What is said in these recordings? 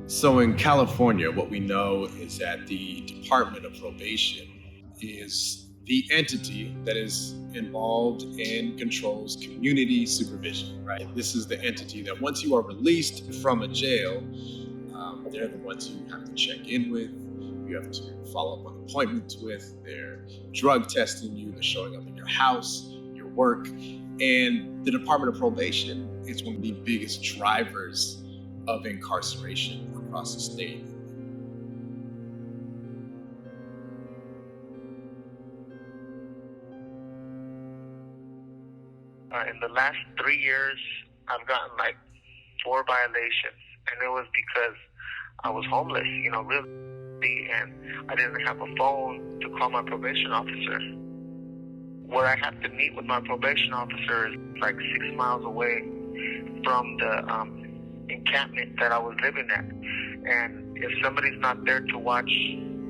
So in California, what we know is that the Department of Probation is the entity that is involved and controls community supervision, right? This is the entity that once you are released from a jail, they're the ones you have to check in with, you have to follow up on appointments with, they're drug testing you, they're showing up at your house, your work. And the Department of Probation is one of the biggest drivers of incarceration across the state. In the last 3 years, I've gotten like 4 violations, and it was because I was homeless, really, and I didn't have a phone to call my probation officer. Where I have to meet with my probation officer is like 6 miles away from the encampment that I was living at. And if somebody's not there to watch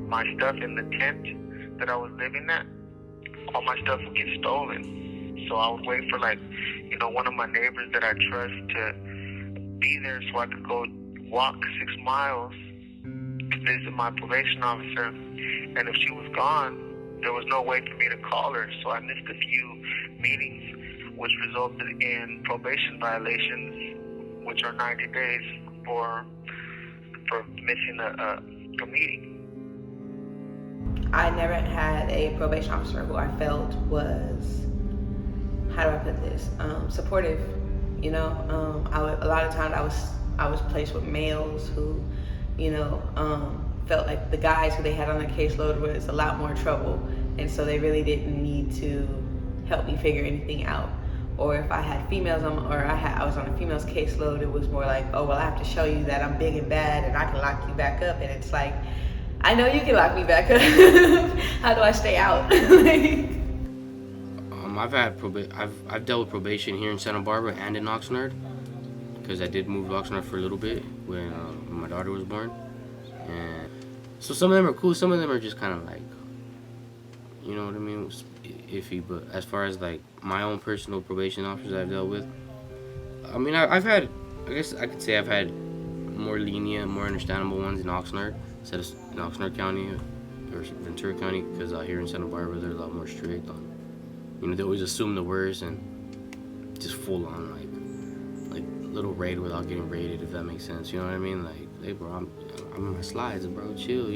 my stuff in the tent that I was living at, all my stuff would get stolen. So I would wait for one of my neighbors that I trust to be there so I could go walk 6 miles to visit my probation officer. And if she was gone, there was no way for me to call her. So I missed a few meetings, which resulted in probation violations, which are 90 days for missing a meeting. I never had a probation officer who I felt was, how do I put this, supportive. A lot of times I was placed with males who, felt like the guys who they had on their caseload was a lot more trouble, and so they really didn't need to help me figure anything out. Or if I had females I was on a female's caseload, it was more like, oh well, I have to show you that I'm big and bad and I can lock you back up. And it's like, I know you can lock me back up. How do I stay out? I've dealt with probation here in Santa Barbara and in Oxnard, because I did move to Oxnard for a little bit when my daughter was born. And so some of them are cool, some of them are just kind of like, you know what I mean, iffy. But as far as like my own personal probation officers I've dealt with, I mean, I've had, I guess I could say I've had more lenient, more understandable ones in Oxnard instead of in Oxnard County or Ventura County, because here in Santa Barbara they're a lot more strict on, they always assume the worst and just full on like little raid without getting raided, if that makes sense. You know what I mean? Like, hey bro, I'm in my slides, bro, chill,